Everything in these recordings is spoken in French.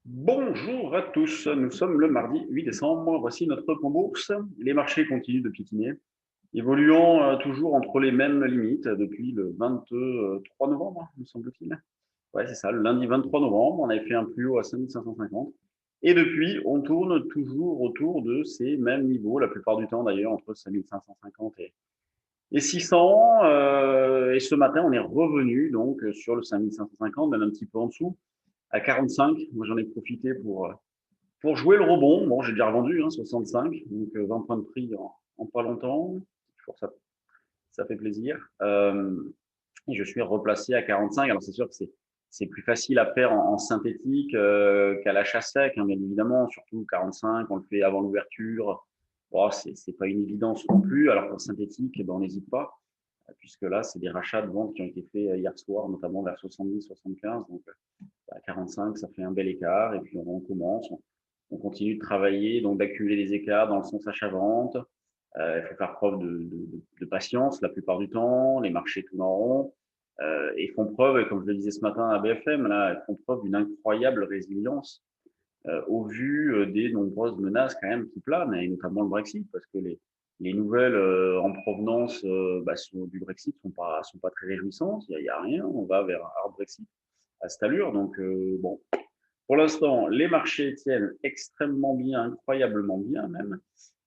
Bonjour à tous, nous sommes le mardi 8 décembre, voici notre point bourse. Les marchés continuent de piétiner, évoluant toujours entre les mêmes limites depuis le 23 novembre, me semble-t-il. Ouais, c'est ça, le lundi 23 novembre, on avait fait un plus haut à 5550. Et depuis, on tourne toujours autour de ces mêmes niveaux, la plupart du temps d'ailleurs, entre 5550 et 600. Et ce matin, on est revenu donc sur le 5550, même un petit peu en dessous, à 45. Moi, j'en ai profité pour jouer le rebond. Bon, j'ai déjà revendu 65, donc 20 points de prix en pas longtemps. Toujours ça fait plaisir. Et je suis replacé à 45. Alors, c'est sûr que c'est plus facile à faire en synthétique qu'à l'achat sec, hein, bien évidemment. Surtout 45, on le fait avant l'ouverture. Bon, c'est pas une évidence non plus. Alors qu'en synthétique, on n'hésite pas, puisque là, c'est des rachats de ventes qui ont été faits hier soir, notamment vers 70, 75. Donc, à 45, ça fait un bel écart. Et puis, on commence. On continue de travailler, donc d'accumuler des écarts dans le sens achat-vente. Il faut faire preuve de patience la plupart du temps. Les marchés tournent en rond et font preuve, comme je le disais ce matin à BFM, là, font preuve d'une incroyable résilience au vu des nombreuses menaces quand même qui planent, et notamment le Brexit, parce que les nouvelles en provenance du Brexit sont pas très réjouissantes. Il y a rien. On va vers un hard Brexit à cette allure. Donc, bon, pour l'instant, les marchés tiennent extrêmement bien, incroyablement bien même.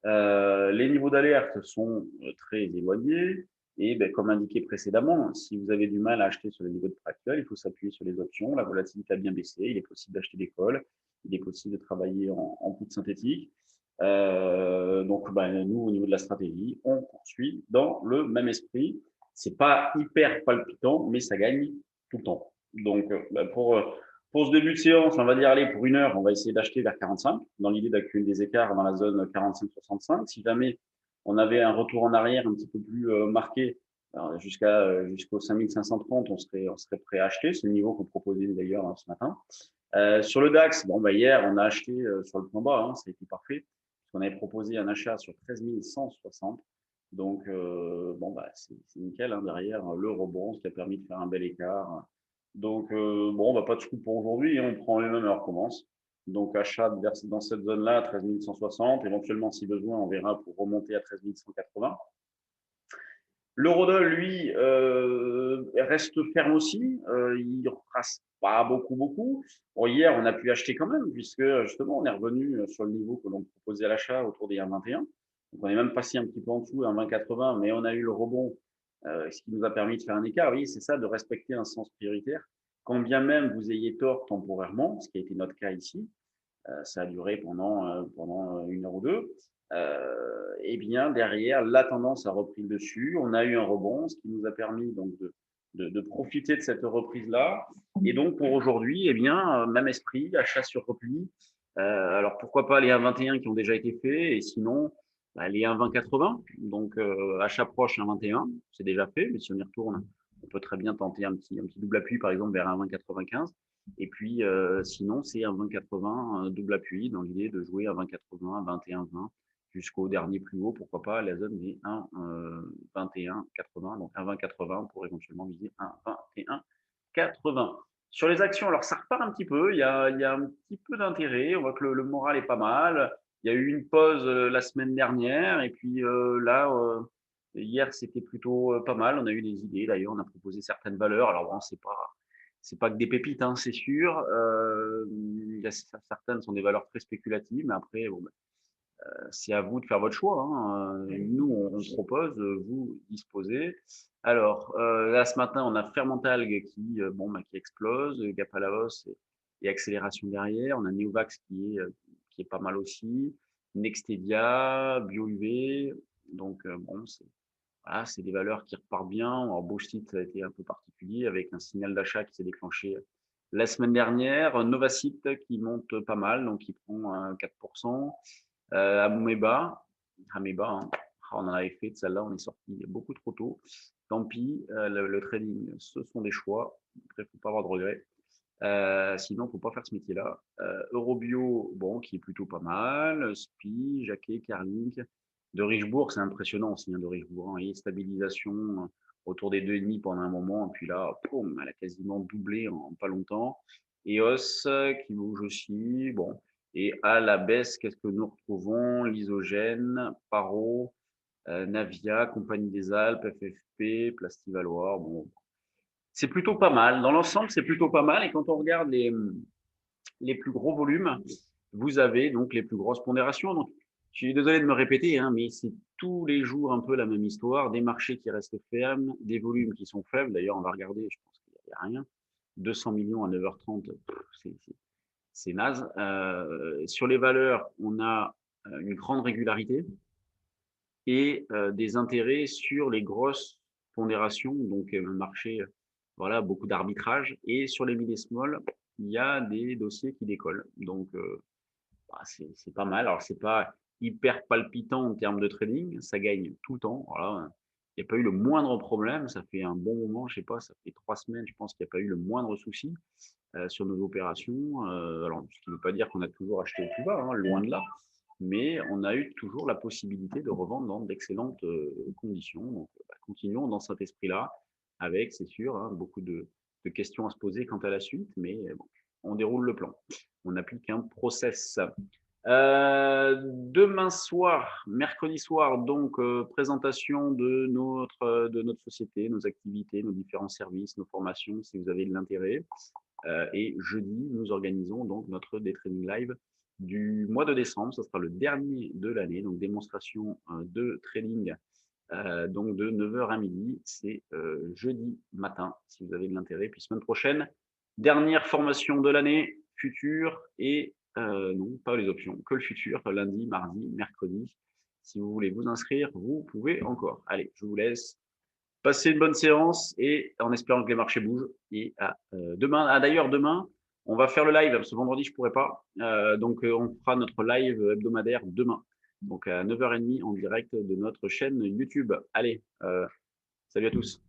Les niveaux d'alerte sont très éloignés. Et ben, comme indiqué précédemment, si vous avez du mal à acheter sur les niveaux de prix actuels, il faut s'appuyer sur les options. La volatilité a bien baissé. Il est possible d'acheter des calls. Il est possible de travailler en put synthétique. Donc, ben, nous, au niveau de la stratégie, on poursuit dans le même esprit. C'est pas hyper palpitant, mais ça gagne tout le temps. Donc, pour ce début de séance, on va dire, allez, pour une heure, on va essayer d'acheter vers 45, dans l'idée d'accumuler des écarts dans la zone 45-65. Si jamais on avait un retour en arrière un petit peu plus marqué, jusqu'au 5530, on serait prêt à acheter. C'est le niveau qu'on proposait d'ailleurs ce matin. Sur le DAX, bon, bah, hier, on a acheté sur le point bas, ça a été parfait. On avait proposé un achat sur 13 160. Donc, bon, bah, c'est nickel, derrière le rebond, ce qui a permis de faire un bel écart. Donc, bon, bah, pas de scoop pour aujourd'hui, on prend les mêmes et on recommence. Donc, achat dans cette zone-là, 13 160. Éventuellement, si besoin, on verra pour remonter à 13 180. L'eurodoll, lui, reste ferme aussi. Il ne retrace pas beaucoup. Bon, hier, on a pu acheter quand même, puisque justement, on est revenu sur le niveau que l'on proposait à l'achat autour des 1,21. Donc, on est même passé un petit peu en dessous, 1,2080, mais on a eu le rebond, ce qui nous a permis de faire un écart. Oui, c'est ça, de respecter un sens prioritaire. Quand bien même vous ayez tort temporairement, ce qui a été notre cas ici, ça a duré pendant une heure ou deux. Et bien derrière, la tendance a repris le dessus. On a eu un rebond, ce qui nous a permis donc de profiter de cette reprise-là. Et donc pour aujourd'hui, eh bien, même esprit, achat sur repli. Alors pourquoi pas les 1,21 qui ont déjà été faits, et sinon bah, les 1,2080. Donc achat proche 1,21, c'est déjà fait, mais si on y retourne, on peut très bien tenter un petit double appui par exemple vers 1,2095. Et puis, sinon, c'est un 20-80 double appui dans l'idée de jouer à 20-80, 21-20 jusqu'au dernier plus haut. Pourquoi pas la zone des 1, 21-80, donc un 20-80 pour éventuellement viser un 21-80. Sur les actions, alors ça repart un petit peu. Il y a un petit peu d'intérêt. On voit que le moral est pas mal. Il y a eu une pause la semaine dernière. Et puis là, hier, c'était plutôt pas mal. On a eu des idées. D'ailleurs, on a proposé certaines valeurs. Alors, bon, c'est pas que des pépites, c'est sûr. Certaines sont des valeurs très spéculatives, mais après, bon, c'est à vous de faire votre choix. Nous, on propose, vous disposez. Alors, là, ce matin, on a Fermentalg qui explose, Gap à la hausse et accélération derrière. On a Neovax qui est pas mal aussi. Nextedia, BioUV. Donc, bon, voilà, c'est des valeurs qui repartent bien. Alors, Bauxite a été un peu particulier avec un signal d'achat qui s'est déclenché la semaine dernière. Novacite qui monte pas mal, donc qui prend 4%. Ameba, on en avait fait de celle-là, on est sorti beaucoup trop tôt. Tant pis, le trading, ce sont des choix. Après, il ne faut pas avoir de regrets. Sinon, il ne faut pas faire ce métier-là. Eurobio, bon, qui est plutôt pas mal. SPI, Jacquet, Carlink. De Richebourg, c'est impressionnant aussi, de Richebourg. Et stabilisation autour des 2,5 pendant un moment. Et puis là, boum, elle a quasiment doublé en pas longtemps. EOS qui bouge aussi. Bon. Et à la baisse, qu'est-ce que nous retrouvons? Lysogène, Paro, Navia, Compagnie des Alpes, FFP, Plastivaloir. Bon, c'est plutôt pas mal. Dans l'ensemble, c'est plutôt pas mal. Et quand on regarde les plus gros volumes, vous avez donc les plus grosses pondérations. Donc, je suis désolé de me répéter, hein, mais c'est tous les jours un peu la même histoire. Des marchés qui restent fermes, des volumes qui sont faibles. D'ailleurs, on va regarder, je pense qu'il n'y a rien. 200 millions à 9h30, c'est naze. Sur les valeurs, on a une grande régularité et des intérêts sur les grosses pondérations, donc un marché, voilà, beaucoup d'arbitrage. Et sur les mid et small, il y a des dossiers qui décollent. Donc, bah, c'est pas mal. Alors, c'est pas hyper palpitant en termes de trading, ça gagne tout le temps. Voilà. Il n'y a pas eu le moindre problème. Ça fait un bon moment, je sais pas, ça fait 3 semaines, je pense qu'il n'y a pas eu le moindre souci sur nos opérations. Alors, ce qui ne veut pas dire qu'on a toujours acheté au plus bas, hein, loin de là, mais on a eu toujours la possibilité de revendre dans d'excellentes conditions. Donc, bah, continuons dans cet esprit-là, avec, c'est sûr, hein, beaucoup de questions à se poser quant à la suite, mais bon, on déroule le plan. On applique un process. Demain soir, mercredi soir, donc présentation de notre société, nos activités, nos différents services, nos formations, si vous avez de l'intérêt. Et jeudi, nous organisons donc notre Day Trading Live du mois de décembre. Ce sera le dernier de l'année, donc démonstration de trading donc de 9h à midi. C'est jeudi matin, si vous avez de l'intérêt. Puis semaine prochaine, dernière formation de l'année, futur et non, pas les options, que le futur, lundi, mardi, mercredi. Si vous voulez vous inscrire, vous pouvez encore. Allez, je vous laisse. Passez une bonne séance et en espérant que les marchés bougent. Et à demain. Ah, d'ailleurs, demain, on va faire le live. Ce vendredi, je ne pourrai pas. Donc, on fera notre live hebdomadaire demain. Donc, à 9h30 en direct de notre chaîne YouTube. Allez, salut à tous.